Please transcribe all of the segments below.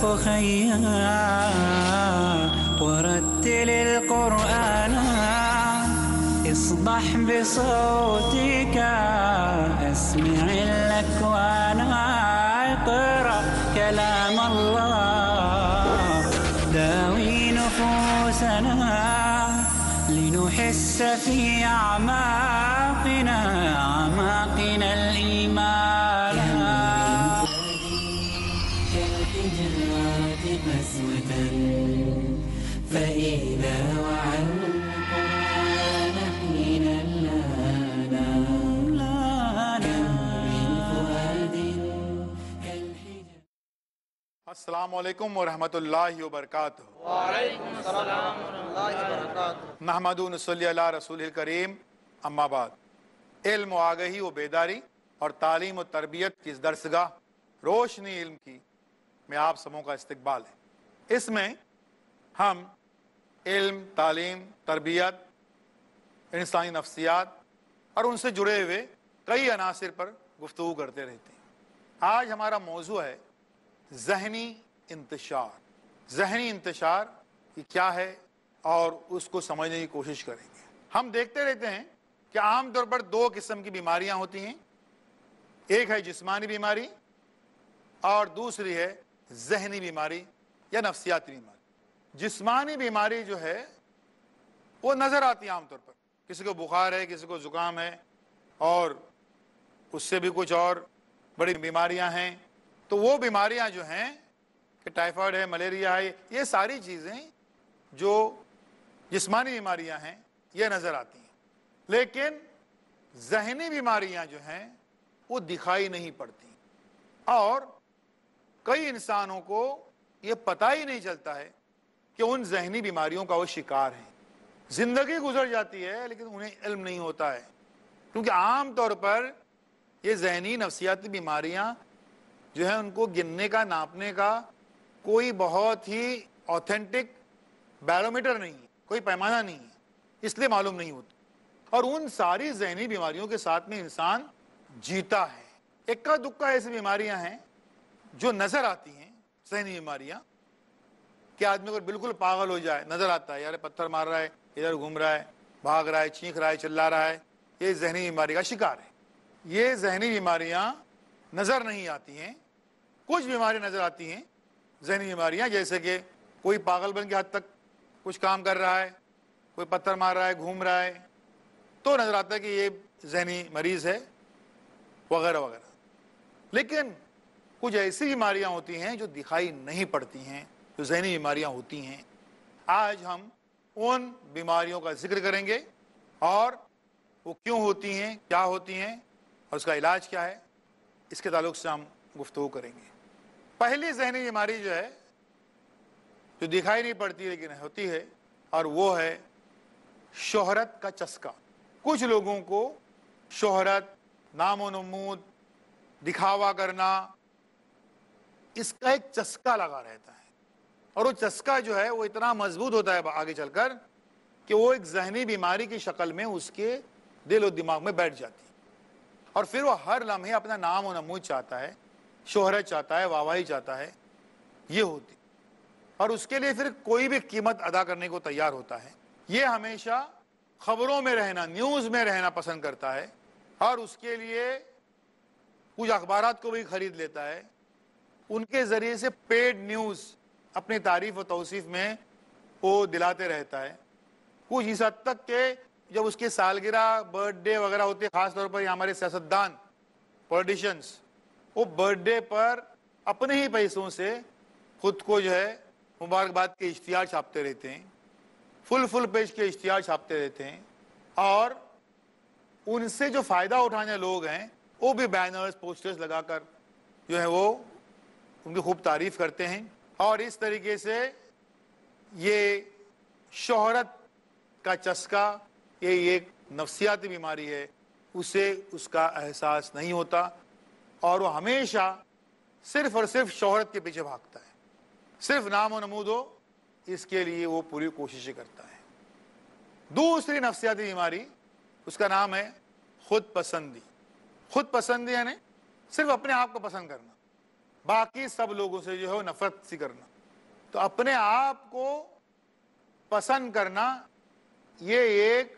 أخيا ورتل القرآن اصدح بصوتك اسمع الأكوان اقرأ كلام الله داوي نفوسنا لنحس في أعماقنا الإيمان كالحجارة قسوة فإذا وعى القرآن حين لانا كم من فؤاد كالحجارة. السلام علیکم ورحمۃ اللہ وبرکاتہ. وعلیکم السلام ورحمۃ اللہ وبرکاتہ. نحمد و نصلی علی رسول الکریم. اما بعد، علم و آگہی و بیداری اور تعلیم و تربیت کی اس درسگاہ روشنی علم کی میں آپ سبوں کا استقبال ہے. اس میں ہم علم، تعلیم، تربیت، انسانی نفسیات اور ان سے جڑے ہوئے کئی عناصر پر گفتگو کرتے رہتے ہیں. آج ہمارا موضوع ہے ذہنی انتشار. ذہنی انتشار یہ کیا ہے اور اس کو سمجھنے کی کوشش کریں گے. ہم دیکھتے رہتے ہیں کہ عام طور پر دو قسم کی بیماریاں ہوتی ہیں. ایک ہے جسمانی بیماری اور دوسری ہے ذہنی بیماری یا نفسیاتی بیماری. جسمانی بیماری جو ہے وہ نظر آتی ہے عام طور پر. کسی کو بخار ہے، کسی کو زکام ہے، اور اس سے بھی کچھ اور بڑی بیماریاں ہیں. تو وہ بیماریاں جو ہیں کہ ٹائیفائڈ ہے، ملیریا ہے، یہ ساری چیزیں جو جسمانی بیماریاں ہیں یہ نظر آتی ہیں. لیکن ذہنی بیماریاں جو ہیں وہ دکھائی نہیں پڑتی، اور کئی انسانوں کو یہ پتہ ہی نہیں چلتا ہے کہ ان ذہنی بیماریوں کا وہ شکار ہیں. زندگی گزر جاتی ہے لیکن انہیں علم نہیں ہوتا ہے، کیونکہ عام طور پر یہ ذہنی نفسیاتی بیماریاں جو ہیں ان کو گننے کا، ناپنے کا کوئی بہت ہی اوتھینٹک بیرومیٹر نہیں ہے، کوئی پیمانہ نہیں ہے، اس لیے معلوم نہیں ہوتا. اور ان ساری ذہنی بیماریوں کے ساتھ میں انسان جیتا ہے. اکا دکا ایسی بیماریاں ہیں جو نظر آتی ہیں، ذہنی بیماریاں، کہ آدمی اگر بالکل پاگل ہو جائے نظر آتا ہے، یار پتھر مار رہا ہے، ادھر گھوم رہا ہے، بھاگ رہا ہے، چینخ رہا ہے، چلا رہا ہے، یہ ذہنی بیماری کا شکار ہے. یہ ذہنی بیماریاں نظر نہیں آتی ہیں. کچھ بیماریاں نظر آتی ہیں ذہنی بیماریاں، جیسے کہ کوئی پاگل بن کے حد تک کچھ کام کر رہا ہے، کوئی پتھر مار رہا ہے، گھوم رہا ہے، تو نظر آتا ہے کہ یہ ذہنی مریض ہے، وغیرہ وغیرہ. لیکن کچھ ایسی بیماریاں ہوتی ہیں جو دکھائی نہیں پڑتی ہیں، جو ذہنی بیماریاں ہوتی ہیں. آج ہم ان بیماریوں کا ذکر کریں گے اور وہ کیوں ہوتی ہیں، کیا ہوتی ہیں اور اس کا علاج کیا ہے، اس کے تعلق سے ہم گفتگو کریں گے. پہلی ذہنی بیماری جو ہے، جو دکھائی نہیں پڑتی لیکن ہوتی ہے، اور وہ ہے شہرت کا چسکا. کچھ لوگوں کو شہرت، نام و نمود، دکھاوا کرنا، اس کا ایک چسکا لگا رہتا ہے. اور وہ چسکا جو ہے وہ اتنا مضبوط ہوتا ہے آگے چل کر کہ وہ ایک ذہنی بیماری کی شکل میں اس کے دل و دماغ میں بیٹھ جاتی ہے. اور پھر وہ ہر لمحے اپنا نام و نمود چاہتا ہے، شہرت چاہتا ہے، واہواہی چاہتا ہے. یہ ہوتی، اور اس کے لیے پھر کوئی بھی قیمت ادا کرنے کو تیار ہوتا ہے. یہ ہمیشہ خبروں میں رہنا، نیوز میں رہنا پسند کرتا ہے، اور اس کے لیے کچھ اخبارات کو بھی خرید لیتا ہے. ان کے ذریعے سے پیڈ نیوز اپنی تعریف و توصیف میں وہ دلاتے رہتا ہے. کچھ اس حد تک کہ جب اس کے سالگرہ، برتھ ڈے وغیرہ ہوتے ہیں، خاص طور پر یہ ہمارے سیاستدان، پولیٹیشنز، وہ برتھ ڈے پر اپنے ہی پیسوں سے خود کو جو ہے مبارکباد کے اشتہار چھاپتے رہتے ہیں، فل پیج کے اشتہار چھاپتے رہتے ہیں. اور ان سے جو فائدہ اٹھانے لوگ ہیں وہ بھی بینرز، پوسٹرز لگا کر جو ہے وہ ان کی خوب تعریف کرتے ہیں. اور اس طریقے سے یہ شہرت کا چسکا، یہ ایک نفسیاتی بیماری ہے، اسے اس کا احساس نہیں ہوتا، اور وہ ہمیشہ صرف اور صرف شہرت کے پیچھے بھاگتا ہے، صرف نام و نمود ہو، اس کے لیے وہ پوری کوششیں کرتا ہے. دوسری نفسیاتی بیماری، اس کا نام ہے خود پسندی. خود پسندی یعنی صرف اپنے آپ کو پسند کرنا. باقی سب لوگوں سے جو ہے نفرت سی کرنا. تو اپنے آپ کو پسند کرنا یہ ایک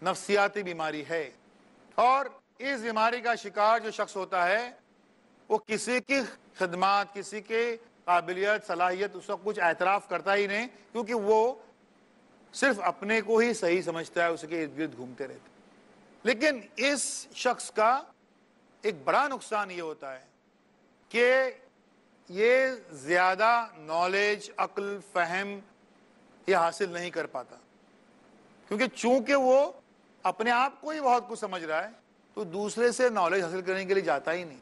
نفسیاتی بیماری ہے. اور اس بیماری کا شکار جو شخص ہوتا ہے وہ کسی کی خدمات، کسی کے قابلیت، صلاحیت اس کا کچھ اعتراف کرتا ہی نہیں، کیونکہ وہ صرف اپنے کو ہی صحیح سمجھتا ہے، اس کے ارد گرد گھومتے رہتے. لیکن اس شخص کا ایک بڑا نقصان یہ ہوتا ہے کہ یہ زیادہ نالج، عقل، فہم یہ حاصل نہیں کر پاتا، کیونکہ چونکہ وہ اپنے آپ کو ہی بہت کچھ سمجھ رہا ہے تو دوسرے سے نالج حاصل کرنے کے لیے جاتا ہی نہیں.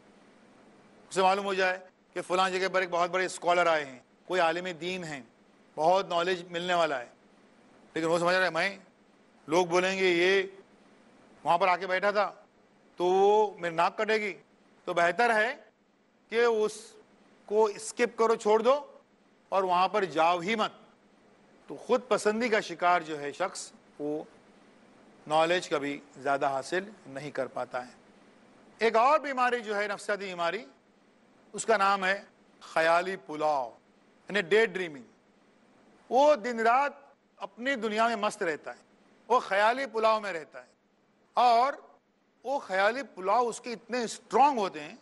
اسے معلوم ہو جائے کہ فلاں جگہ پر ایک بہت بڑے اسکالر آئے ہیں، کوئی عالم دین ہیں، بہت نالج ملنے والا ہے، لیکن وہ سمجھ رہا ہے میں لوگ بولیں گے یہ وہاں پر آ کے بیٹھا تھا تو وہ میری ناک کٹے گی، تو بہتر ہے کہ اس کو اسکپ کرو، چھوڑ دو اور وہاں پر جاؤ ہی مت. تو خود پسندی کا شکار جو ہے شخص وہ نالج کبھی زیادہ حاصل نہیں کر پاتا ہے. ایک اور بیماری جو ہے نفسیاتی بیماری، اس کا نام ہے خیالی پلاؤ، یعنی ڈے ڈریمنگ. وہ دن رات اپنی دنیا میں مست رہتا ہے، وہ خیالی پلاؤ میں رہتا ہے، اور وہ خیالی پلاؤ اس کے اتنے اسٹرانگ ہوتے ہیں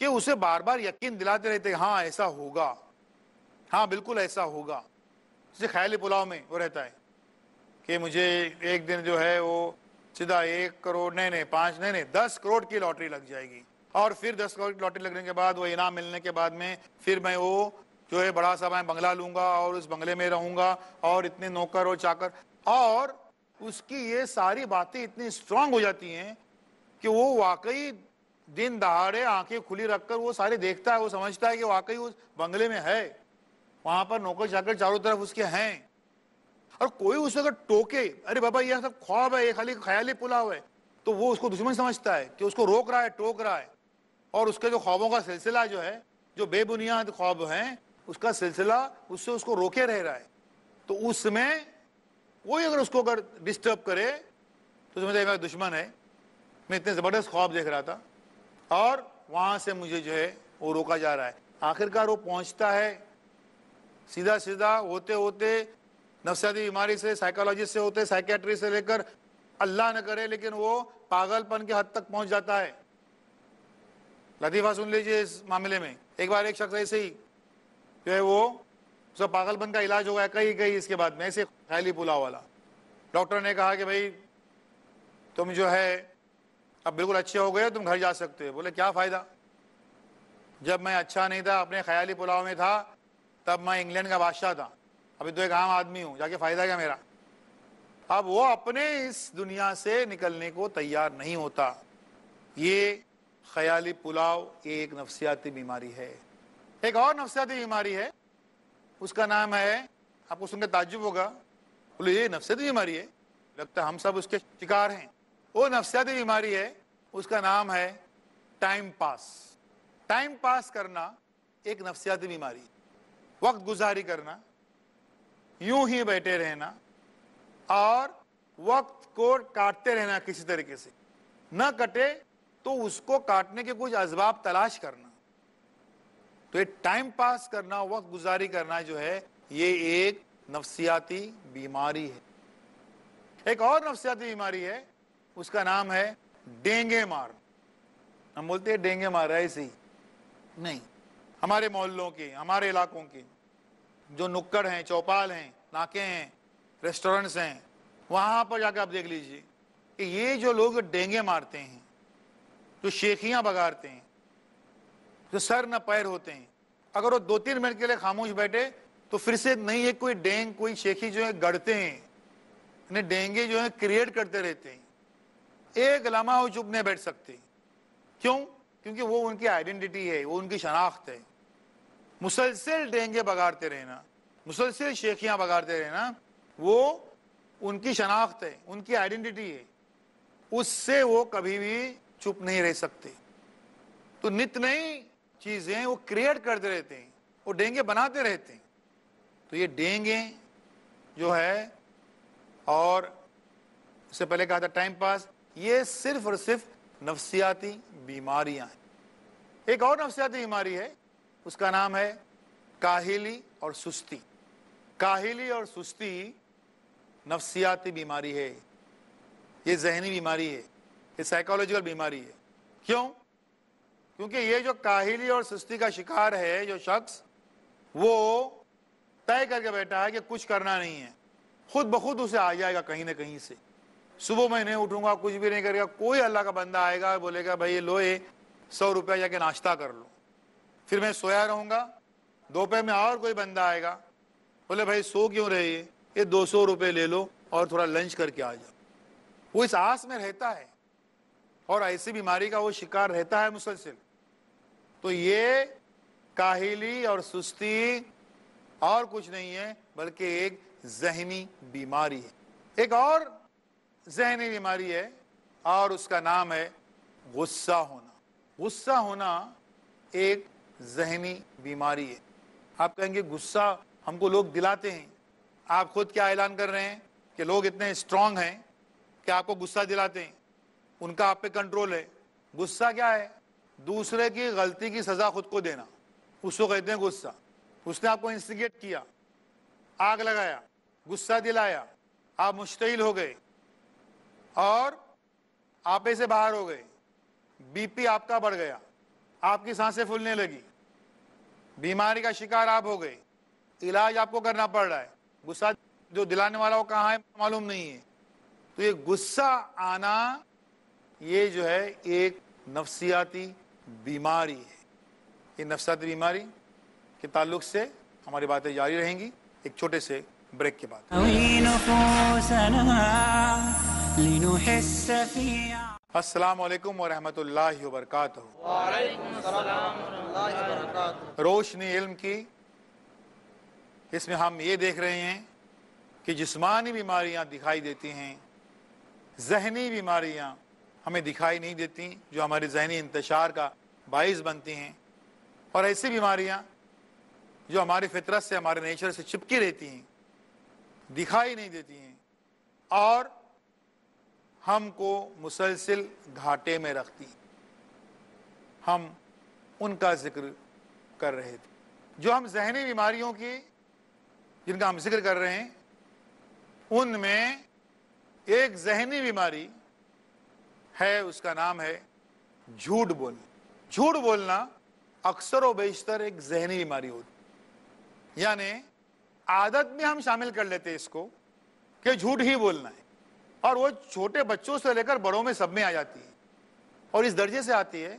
کہ اسے بار بار یقین دلاتے رہتے ہیں ہاں ایسا ہوگا، ہاں بالکل ایسا ہوگا. جیسے خیالی پلاؤ میں وہ رہتا ہے کہ مجھے ایک دن جو ہے وہ سیدھا 1 کروڑ نہیں 5 نہیں 10 کروڑ کی لاٹری لگ جائے گی، اور پھر 10 کروڑ کی لاٹری لگنے کے بعد وہ انعام ملنے کے بعد میں پھر میں وہ جو ہے بڑا سا میں بنگلہ لوں گا اور اس بنگلے میں رہوں گا اور اتنے نوکر اور چاکر. اور اس کی یہ ساری باتیں اتنی اسٹرانگ ہو جاتی ہیں کہ وہ واقعی دن دہاڑے آنکھیں کھلی رکھ کر وہ سارے دیکھتا ہے، وہ سمجھتا ہے کہ واقعی اس بنگلے میں ہے، وہاں پر نوکر چاکر چاروں طرف اس کے ہیں. اور کوئی اسے اگر ٹوکے ارے بابا یہ سب خواب ہے، یہ خالی خیالی پلاؤ ہے، تو وہ اس کو دشمن سمجھتا ہے کہ اس کو روک رہا ہے، ٹوک رہا ہے. اور اس کے جو خوابوں کا سلسلہ جو ہے، جو بے بنیاد خواب ہیں، اس کا سلسلہ اس سے اس کو روکے رہ رہا ہے. تو اس میں وہی اگر اس کو اگر ڈسٹرب کرے تو سمجھے میرا دشمن ہے، میں اتنے زبردست خواب دیکھ رہا تھا اور وہاں سے مجھے جو ہے وہ روکا جا رہا ہے. آخرکار وہ پہنچتا ہے سیدھا سیدھا ہوتے ہوتے نفسیاتی بیماری سے، سائیکالوجسٹ سے ہوتے، سائیکیٹری سے لے کر اللہ نہ کرے لیکن وہ پاگل پن کے حد تک پہنچ جاتا ہے. لطیفہ سن لیجئے اس معاملے میں. ایک بار ایک شخص ایسے ہی جو ہے وہ اس کا پاگل پن کا علاج ہو گیا کئی اس کے بعد میں ایسے خیالی پلاؤ والا. ڈاکٹر نے کہا کہ بھائی تم جو ہے اب بالکل اچھے ہو گئے، تم گھر جا سکتے ہو. بولے کیا فائدہ، جب میں اچھا نہیں تھا اپنے خیالی پلاؤ میں تھا تب میں انگلینڈ کا بادشاہ تھا، ابھی تو ایک عام آدمی ہوں، جا کے فائدہ کیا میرا. اب وہ اپنے اس دنیا سے نکلنے کو تیار نہیں ہوتا. یہ خیالی پلاؤ ایک نفسیاتی بیماری ہے. ایک اور نفسیاتی بیماری ہے، اس کا نام ہے، آپ کو سن کے تعجب ہوگا، بولے یہ نفسیاتی بیماری ہے، لگتا ہے ہم سب اس کے شکار ہیں. وہ نفسیاتی بیماری ہے، اس کا نام ہے ٹائم پاس. ٹائم پاس کرنا ایک نفسیاتی بیماری، وقت گزاری کرنا، یوں ہی بیٹھے رہنا اور وقت کو کاٹتے رہنا کسی طریقے سے، نہ کٹے تو اس کو کاٹنے کے کچھ اسباب تلاش کرنا. تو یہ ٹائم پاس کرنا، وقت گزاری کرنا جو ہے یہ ایک نفسیاتی بیماری ہے. ایک اور نفسیاتی بیماری ہے، اس کا نام ہے ڈینگے مار. ہم بولتے ہیں ڈینگے مار، ایسے ہی نہیں، ہمارے محلوں کے، ہمارے علاقوں کے جو نکڑ ہیں، چوپال ہیں، ناکے ہیں، ریسٹورنٹس ہیں، وہاں پر جا کے آپ دیکھ لیجئے کہ یہ جو لوگ ڈینگے مارتے ہیں، جو شیخیاں بگاڑتے ہیں، جو سر نہ پیر ہوتے ہیں، اگر وہ 2-3 منٹ کے لیے خاموش بیٹھے تو پھر سے نہیں ایک کوئی ڈینگ، کوئی شیخی جو ہے گڑتے ہیں، انہیں ڈینگے جو ہے کریٹ کرتے رہتے ہیں. ایک لمحہ وہ چپ نہیں بیٹھ سکتے. کیوں؟ کیونکہ وہ ان کی آئیڈینٹی ہے، وہ ان کی شناخت ہے. مسلسل ڈینگے بگاڑتے رہنا، مسلسل شیخیاں بگاڑتے رہنا، وہ ان کی شناخت ہے، ان کی آئیڈینٹی ہے، اس سے وہ کبھی بھی چپ نہیں رہ سکتے. تو نت نئی چیزیں وہ کریٹ کرتے رہتے ہیں، وہ ڈینگے بناتے رہتے ہیں. تو یہ ڈینگے جو ہے، اور اس سے پہلے کہا تھا ٹائم پاس، یہ صرف اور صرف نفسیاتی بیماریاں ہیں. ایک اور نفسیاتی بیماری ہے، اس کا نام ہے کاہلی اور سستی۔ کاہلی اور سستی نفسیاتی بیماری ہے، یہ ذہنی بیماری ہے، یہ سائیکالوجیکل بیماری ہے۔ کیوں؟ کیونکہ یہ جو کاہلی اور سستی کا شکار ہے جو شخص، وہ طے کر کے بیٹھا ہے کہ کچھ کرنا نہیں ہے، خود بخود اسے آ جائے گا کہیں نہ کہیں سے۔ صبح میں نہیں اٹھوں گا، کچھ بھی نہیں کرے گا، کوئی اللہ کا بندہ آئے گا بولے گا بھائی لو یہ 100 روپے جا کے ناشتہ کر لو، پھر میں سویا رہوں گا۔ دوپہر میں اور کوئی بندہ آئے گا، بولے بھائی سو کیوں رہے ہے، یہ 200 روپے لے لو اور تھوڑا لنچ کر کے آ جاؤ۔ وہ اس آس میں رہتا ہے اور ایسی بیماری کا وہ شکار رہتا ہے مسلسل۔ تو یہ کاہلی اور سستی اور کچھ نہیں ہے بلکہ ایک ذہنی بیماری ہے۔ ایک اور ذہنی بیماری ہے اور اس کا نام ہے غصہ ہونا۔ غصہ ہونا ایک ذہنی بیماری ہے۔ آپ کہیں گے غصہ ہم کو لوگ دلاتے ہیں، آپ خود کیا اعلان کر رہے ہیں کہ لوگ اتنے اسٹرانگ ہیں کہ آپ کو غصہ دلاتے ہیں، ان کا آپ پہ کنٹرول ہے۔ غصہ کیا ہے؟ دوسرے کی غلطی کی سزا خود کو دینا، اس کو کہتے ہیں غصہ۔ اس نے آپ کو انسٹیگیٹ کیا، آگ لگایا، غصہ دلایا، آپ مشتعل ہو گئے اور آپے سے باہر ہو گئے، بی پی آپ کا بڑھ گیا، آپ کی سانسیں پھولنے لگی، بیماری کا شکار آپ ہو گئے، علاج آپ کو کرنا پڑ رہا ہے۔ غصہ جو دلانے والا وہ کہاں ہے معلوم نہیں ہے۔ تو یہ غصہ آنا یہ جو ہے ایک نفسیاتی بیماری ہے۔ یہ نفسیاتی بیماری کے تعلق سے ہماری باتیں جاری رہیں گی ایک چھوٹے سے بریک کے بعد۔ نهوي نفوسنا لنحس في السلام علیکم ورحمۃ اللہ وبرکاتہ۔ وعلیکم السلام ورحمۃ اللہ وبرکاتہ۔ روشنی علم کی اس میں ہم یہ دیکھ رہے ہیں کہ جسمانی بیماریاں دکھائی دیتی ہیں، ذہنی بیماریاں ہمیں دکھائی نہیں دیتی جو ہمارے ذہنی انتشار کا باعث بنتی ہیں، اور ایسی بیماریاں جو ہماری فطرت سے ہمارے نیچر سے چپکی رہتی ہیں، دکھائی نہیں دیتی ہیں اور ہم کو مسلسل گھاٹے میں رکھتی ہیں۔ ہم ان کا ذکر کر رہے تھے۔ جو ہم ذہنی بیماریوں کی جن کا ہم ذکر کر رہے ہیں ان میں ایک ذہنی بیماری ہے، اس کا نام ہے جھوٹ بولنا۔ جھوٹ بولنا اکثر و بیشتر ایک ذہنی بیماری ہوتی، یعنی عادت میں ہم شامل کر لیتے ہیں اس کو کہ جھوٹ ہی بولنا ہے، اور وہ چھوٹے بچوں سے لے کر بڑوں میں سب میں آ جاتی ہے، اور اس درجے سے آتی ہے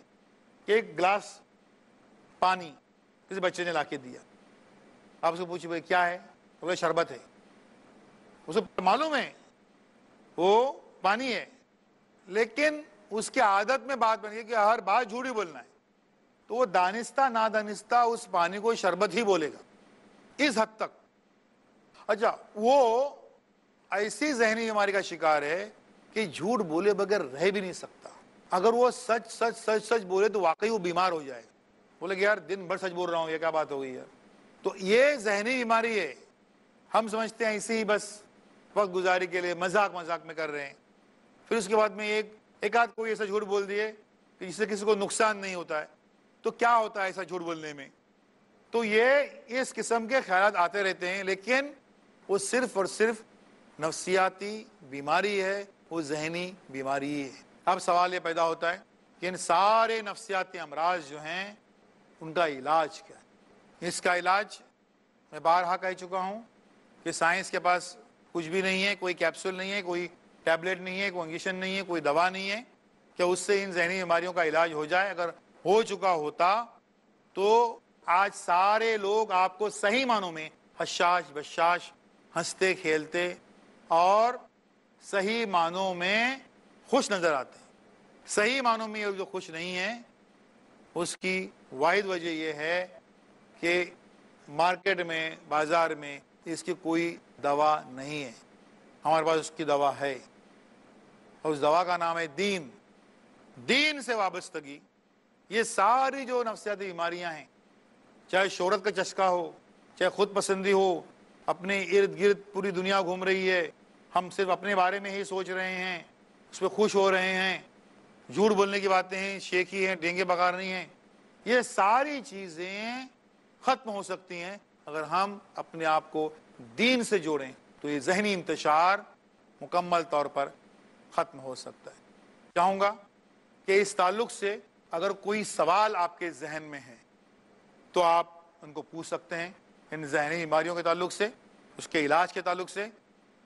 کہ ایک گلاس پانی کسی بچے نے لا کے دیا، آپ اس کو پوچھے بھائی کیا ہے، تو وہ شربت ہے، اسے معلوم ہے وہ پانی ہے، لیکن اس کی عادت میں بات بن گئی کہ ہر بات جھوٹ ہی بولنا ہے، تو وہ دانستہ نادانستہ اس پانی کو شربت ہی بولے گا، اس حد تک۔ اچھا، وہ ایسی ذہنی بیماری کا شکار ہے کہ جھوٹ بولے بغیر رہ بھی نہیں سکتا۔ اگر وہ سچ سچ سچ سچ بولے تو واقعی وہ بیمار ہو جائے گا، بولے کہ یار دن بھر سچ بول رہا ہوں، یہ کیا بات ہو گئی یار۔ تو یہ ذہنی بیماری ہے، ہم سمجھتے ہیں اسی بس وقت گزاری کے لیے مذاق مذاق میں کر رہے ہیں، پھر اس کے بعد میں ایک آدھ کوئی ایسا جھوٹ بول دیے کہ جس سے کسی کو نقصان نہیں ہوتا ہے، تو کیا ہوتا ہے ایسا جھوٹ بولنے میں؟ تو یہ اس قسم کے خیالات آتے رہتے ہیں، لیکن وہ صرف اور صرف نفسیاتی بیماری ہے، وہ ذہنی بیماری ہے۔ اب سوال یہ پیدا ہوتا ہے کہ ان سارے نفسیاتی امراض جو ہیں ان کا علاج کیا ہے؟ اس کا علاج میں بارہا کہہ چکا ہوں کہ سائنس کے پاس کچھ بھی نہیں ہے، کوئی کیپسول نہیں ہے، کوئی ٹیبلٹ نہیں ہے، کوئی انجیکشن نہیں ہے، کوئی دوا نہیں ہے کہ اس سے ان ذہنی بیماریوں کا علاج ہو جائے۔ اگر ہو چکا ہوتا تو آج سارے لوگ آپ کو صحیح معنوں میں حشاش بشاش ہنستے کھیلتے اور صحیح معنوں میں خوش نظر آتے ہیں۔ صحیح معنوں میں جو خوش نہیں ہے اس کی واحد وجہ یہ ہے کہ مارکیٹ میں بازار میں اس کی کوئی دوا نہیں ہے، ہمارے پاس اس کی دوا ہے، اور اس دوا کا نام ہے دین۔ دین سے وابستگی، یہ ساری جو نفسیاتی بیماریاں ہیں، چاہے شہرت کا چسکا ہو، چاہے خود پسندی ہو، اپنے ارد گرد پوری دنیا گھوم رہی ہے، ہم صرف اپنے بارے میں ہی سوچ رہے ہیں، اس پہ خوش ہو رہے ہیں، جھوٹ بولنے کی باتیں ہیں، شیخی ہیں، ڈینگے بگارنی ہیں، یہ ساری چیزیں ختم ہو سکتی ہیں اگر ہم اپنے آپ کو دین سے جوڑیں، تو یہ ذہنی انتشار مکمل طور پر ختم ہو سکتا ہے۔ چاہوں گا کہ اس تعلق سے اگر کوئی سوال آپ کے ذہن میں ہے تو آپ ان کو پوچھ سکتے ہیں، ان ذہنی بیماریوں کے تعلق سے، اس کے علاج کے تعلق سے،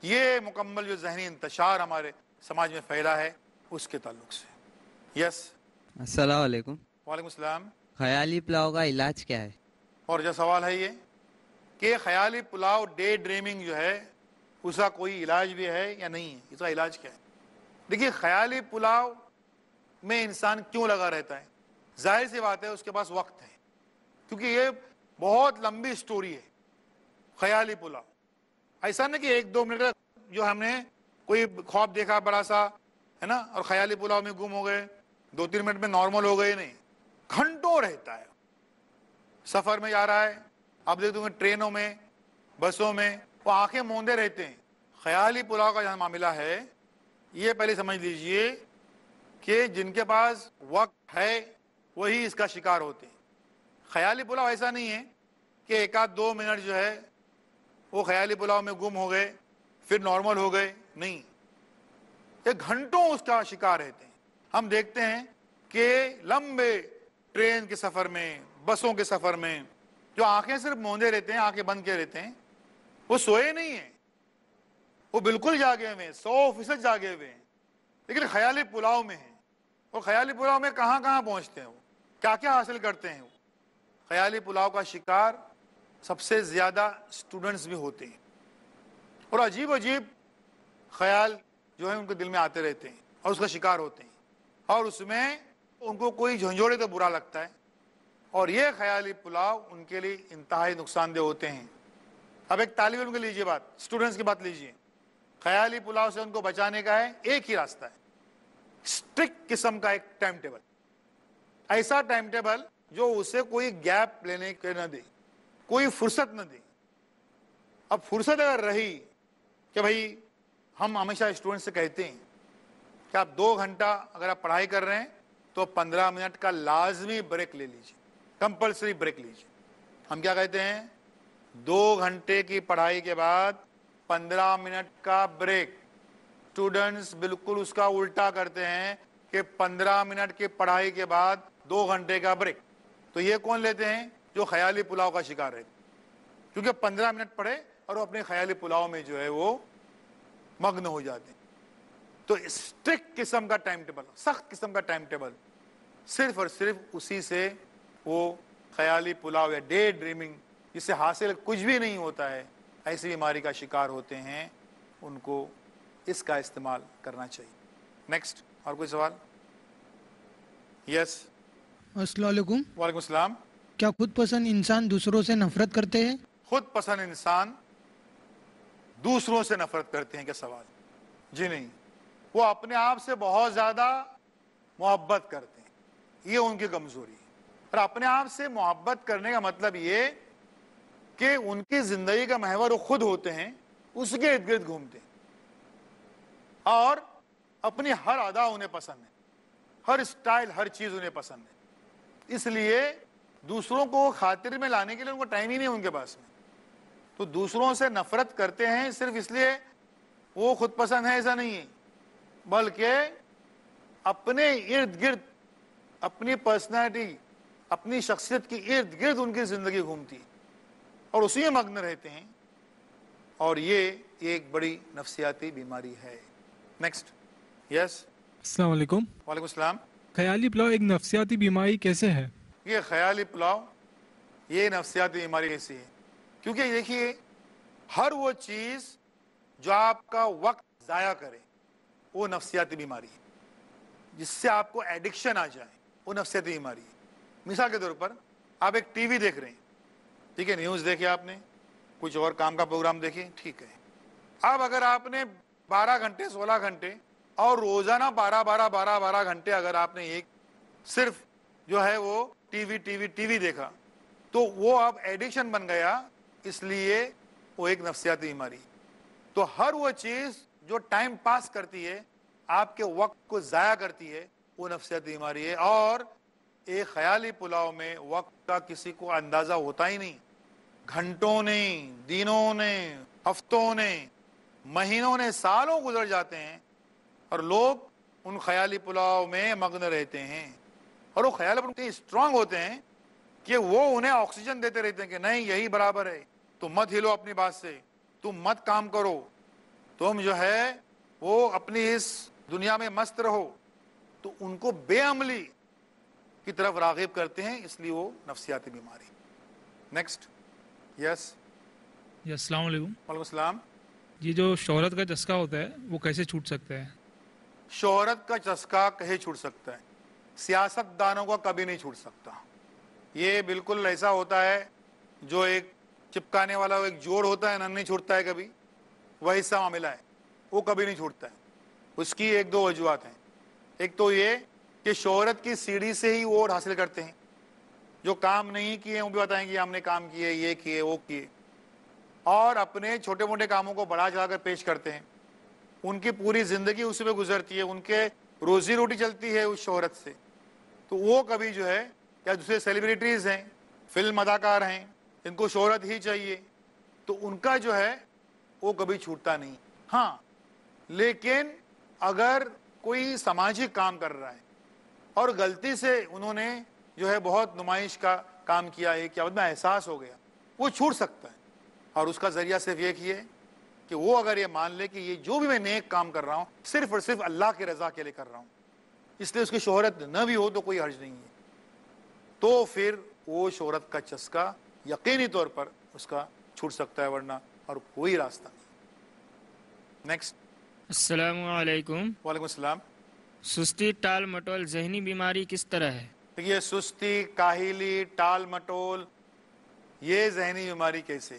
یہ مکمل جو ذہنی انتشار ہمارے سماج میں پھیلا ہے اس کے تعلق سے۔ یس، السلام علیکم۔ وعلیکم السلام۔ خیالی پلاؤ کا علاج کیا ہے؟ اور جو سوال ہے یہ کہ خیالی پلاؤ، ڈے ڈریمنگ جو ہے، اس کا کوئی علاج بھی ہے یا نہیں ہے، اس کا علاج کیا ہے؟ دیکھیے، خیالی پلاؤ میں انسان کیوں لگا رہتا ہے؟ ظاہر سی بات ہے اس کے پاس وقت ہے، کیونکہ یہ بہت لمبی سٹوری ہے۔ خیالی پلاؤ ایسا نہیں کہ 1-2 منٹ جو ہم نے کوئی خواب دیکھا بڑا سا ہے نا اور خیالی پلاؤ میں گم ہو گئے، 2-3 منٹ میں نارمل ہو گئے، نہیں، گھنٹوں رہتا ہے۔ سفر میں جا رہا ہے، آپ دیکھتے ہیں ٹرینوں میں، بسوں میں، وہ آنکھیں موندے رہتے ہیں۔ خیالی پلاؤ کا جہاں معاملہ ہے، یہ پہلے سمجھ لیجئے کہ جن کے پاس وقت ہے وہی اس کا شکار ہوتے ہیں۔ خیالی پلاؤ ایسا نہیں ہے کہ 1-2 منٹ جو ہے وہ خیالی پلاؤ میں گم ہو گئے پھر نارمل ہو گئے، نہیں، یہ گھنٹوں اس کا شکار رہتے ہیں۔ ہم دیکھتے ہیں کہ لمبے ٹرین کے سفر میں، بسوں کے سفر میں جو آنکھیں صرف موندے رہتے ہیں، آنکھیں بند کے رہتے ہیں، وہ سوئے نہیں ہیں، وہ بالکل جاگے ہوئے ہیں، 100% جاگے ہوئے ہیں، لیکن خیالی پلاؤ میں ہیں۔ اور خیالی پلاؤ میں کہاں کہاں پہنچتے ہیں، وہ کیا کیا حاصل کرتے ہیں۔ وہ خیالی پلاؤ کا شکار سب سے زیادہ اسٹوڈنٹس بھی ہوتے ہیں، اور عجیب عجیب خیال جو ہے ان کے دل میں آتے رہتے ہیں اور اس کا شکار ہوتے ہیں، اور اس میں ان کو کوئی جھنجھوڑے تو برا لگتا ہے، اور یہ خیالی پلاؤ ان کے لیے انتہائی نقصان دہ ہوتے ہیں۔ اب ایک طالب علم کے لیجیے بات، اسٹوڈنٹس کی بات لیجیے، خیالی پلاؤ سے ان کو بچانے کا ہے ایک ہی راستہ ہے، اسٹرکٹ قسم کا ایک ٹائم ٹیبل، ایسا ٹائم ٹیبل جو اسے کوئی گیپ لینے کے نہ دے، کوئی فرصت نہ دے۔ اب فرصت اگر رہی کہ بھائی، ہم ہمیشہ اسٹوڈنٹ سے کہتے ہیں کہ آپ 2 گھنٹہ اگر آپ پڑھائی کر رہے ہیں تو 15 منٹ کا لازمی بریک لے لیجیے، کمپلسری بریک لیجیے۔ ہم کیا کہتے ہیں؟ 2 گھنٹے کی پڑھائی کے بعد 15 منٹ کا بریک۔ اسٹوڈنٹس بالکل اس کا الٹا کرتے ہیں کہ 15 منٹ کی پڑھائی کے بعد 2 گھنٹے کا بریک۔ تو یہ کون لیتے ہیں؟ جو خیالی پلاؤ کا شکار ہے، کیونکہ 15 منٹ پڑھے اور وہ اپنے خیالی پلاؤ میں جو ہے وہ مگن ہو جاتے ہیں۔ تو اسٹرکٹ قسم کا ٹائم ٹیبل، سخت قسم کا ٹائم ٹیبل، صرف اور صرف اسی سے وہ خیالی پلاؤ یا ڈے ڈریمنگ، جس سے حاصل کچھ بھی نہیں ہوتا ہے، ایسی بیماری کا شکار ہوتے ہیں، ان کو اس کا استعمال کرنا چاہیے۔ نیکسٹ، اور کوئی سوال؟ یس، السلام علیکم۔ وعلیکم السلام۔ کیا خود پسند انسان دوسروں سے نفرت کرتے ہیں؟ خود پسند انسان دوسروں سے نفرت کرتے ہیں؟ کیا سوال؟ جی نہیں، وہ اپنے آپ سے بہت زیادہ محبت کرتے ہیں، یہ ان کی کمزوری ہے۔ اور اپنے آپ سے محبت کرنے کا مطلب یہ کہ ان کی زندگی کا محور وہ خود ہوتے ہیں، اس کے ارد گرد گھومتے ہیں، اور اپنی ہر ادا انہیں پسند ہے، ہر اسٹائل، ہر چیز انہیں پسند ہے، اس لیے دوسروں کو خاطر میں لانے کے لیے ان کو ٹائم ہی نہیں ان کے پاس میں۔ تو دوسروں سے نفرت کرتے ہیں صرف اس لیے وہ خود پسند ہے، ایسا نہیں ہے، بلکہ اپنے ارد گرد، اپنی پرسنالٹی، اپنی شخصیت کی ارد گرد ان کی زندگی گھومتی ہے اور اسی میں مگن رہتے ہیں، اور یہ ایک بڑی نفسیاتی بیماری ہے۔ نیکسٹ، یس، السلام علیکم۔ وعلیکم السلام۔ خیالی پلاؤ ایک نفسیاتی بیماری کیسے ہے؟ یہ خیالی پلاؤ یہ نفسیاتی بیماری ایسی ہے کیونکہ دیکھیے، ہر وہ چیز جو آپ کا وقت ضائع کرے وہ نفسیاتی بیماری ہے، جس سے آپ کو ایڈکشن آ جائے وہ نفسیاتی بیماری ہے۔ مثال کے طور پر آپ ایک ٹی وی دیکھ رہے ہیں، ٹھیک ہے، نیوز دیکھے آپ نے، کچھ اور کام کا پروگرام دیکھے، ٹھیک ہے، اب اگر آپ نے 12 گھنٹے 16 گھنٹے اور روزانہ 12 گھنٹے اگر آپ نے ایک صرف جو ہے وہ ٹی وی دیکھا تو وہ اب ایڈکشن بن گیا، اس لیے وہ ایک نفسیاتی بیماری۔ تو ہر وہ چیز جو ٹائم پاس کرتی ہے، آپ کے وقت کو ضائع کرتی ہے، وہ نفسیاتی بیماری ہے۔ اور ایک خیالی پلاؤ میں وقت کا کسی کو اندازہ ہوتا ہی نہیں. گھنٹوں نے، دنوں نے، ہفتوں نے، مہینوں نے، سالوں گزر جاتے ہیں اور لوگ ان خیالی پلاؤ میں مگن رہتے ہیں. اور وہ خیال اتنے اسٹرانگ ہوتے ہیں کہ وہ انہیں آکسیجن دیتے رہتے ہیں کہ نہیں یہی برابر ہے، تم مت ہلو اپنی بات سے، تم مت کام کرو، تم جو ہے وہ اپنی اس دنیا میں مست رہو. تو ان کو بے عملی کی طرف راغب کرتے ہیں، اس لیے وہ نفسیاتی بیماری. نیکسٹ. یس. جی السلام علیکم. وعلیکم السلام. یہ جو شہرت کا چسکا ہوتا ہے وہ کیسے چھوٹ سکتا ہے؟ شہرت کا چسکا کہیں چھوٹ سکتا ہے؟ سیاست دانوں کا کبھی نہیں چھوٹ سکتا. یہ بالکل ایسا ہوتا ہے جو ایک چپکانے والا ایک جوڑ ہوتا ہے نا، نہیں چھوٹتا ہے کبھی، ویسا معاملہ ہے، وہ کبھی نہیں چھوٹتا ہے. اس کی ایک دو وجوہات ہیں. ایک تو یہ کہ شہرت کی سیڑھی سے ہی وہ حاصل کرتے ہیں، جو کام نہیں کیے وہ بھی بتائیں گے ہم نے کام کیے، یہ کیے، وہ کیے، اور اپنے چھوٹے موٹے کاموں کو بڑھا چڑھا کر پیش کرتے ہیں. ان کی پوری زندگی اسی پہ گزرتی ہے، ان کے روزی روٹی چلتی ہے اس شہرت سے. تو وہ کبھی جو ہے یا دوسرے سیلیبریٹیز ہیں، فلم اداکار ہیں، ان کو شہرت ہی چاہیے، تو ان کا جو ہے وہ کبھی چھوٹتا نہیں. ہاں لیکن اگر کوئی سماجی کام کر رہا ہے اور غلطی سے انہوں نے جو ہے بہت نمائش کا کام کیا ہے، کیا میں احساس ہو گیا، وہ چھوٹ سکتا ہے. اور اس کا ذریعہ صرف ایک ہی ہے کہ وہ اگر یہ مان لے کہ یہ جو بھی میں نیک کام کر رہا ہوں صرف اور صرف اللہ کی رضا کے لیے کر رہا ہوں، اس لیے اس کی شہرت نہ بھی ہو تو کوئی حرج نہیں ہے، تو پھر وہ شہرت کا چسکا یقینی طور پر اس کا چھوٹ سکتا ہے، ورنہ اور کوئی راستہ نہیں. نیکسٹ. السلام علیکم. وعلیکم السلام. سستی ٹال مٹول ذہنی بیماری کس طرح ہے؟ یہ سستی، کاہلی، ٹال مٹول، یہ ذہنی بیماری کیسے؟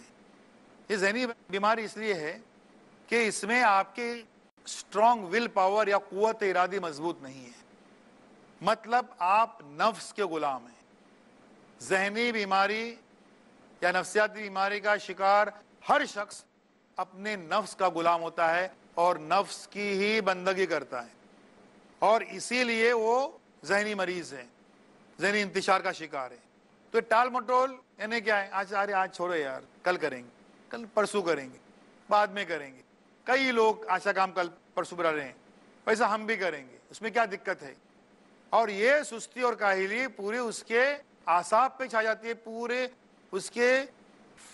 یہ ذہنی بیماری اس لیے ہے کہ اس میں آپ کی اسٹرانگ ول پاور یا قوت ارادی مضبوط نہیں ہے. مطلب آپ نفس کے غلام ہیں. ذہنی بیماری یا نفسیاتی بیماری کا شکار ہر شخص اپنے نفس کا غلام ہوتا ہے اور نفس کی ہی بندگی کرتا ہے، اور اسی لیے وہ ذہنی مریض ہے، ذہنی انتشار کا شکار ہے. تو ٹال مٹول یعنی کیا ہے؟ آج چھوڑو یار، کل کریں گے، کل پرسوں کریں گے، بعد میں کریں گے. کئی لوگ آج کا کام کل پرسوں بنا رہے ہیں، ویسا ہم بھی کریں گے، اس میں کیا دقت ہے؟ اور یہ سستی اور کاہلی پورے اس کے اعصاب پہ چھا جاتی ہے، پورے اس کے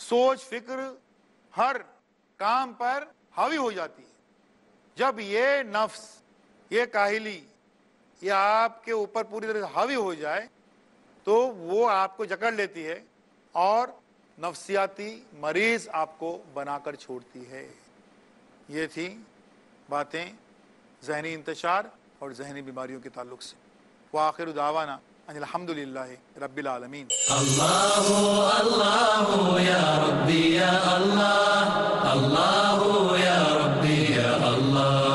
سوچ فکر ہر کام پر حاوی ہو جاتی ہے. جب یہ نفس، یہ کاہلی یہ آپ کے اوپر پوری طرح سے حاوی ہو جائے تو وہ آپ کو جکڑ لیتی ہے اور نفسیاتی مریض آپ کو بنا کر چھوڑتی ہے. یہ تھی باتیں ذہنی انتشار اور ذہنی بیماریوں کے تعلق سے. وآخر دعوانا ان الحمدللہ رب العالمین. اللہ اللہ یا ربی یا اللہ، اللہ یا ربی یا اللہ.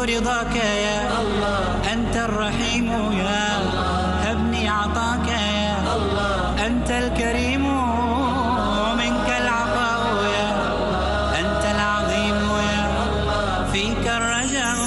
رضاك يا الله أنت الرحيم يا الله هبني عطاك يا الله أنت الكريم ومنك العطاء يا الله أنت العظيم يا الله فيك الرجاء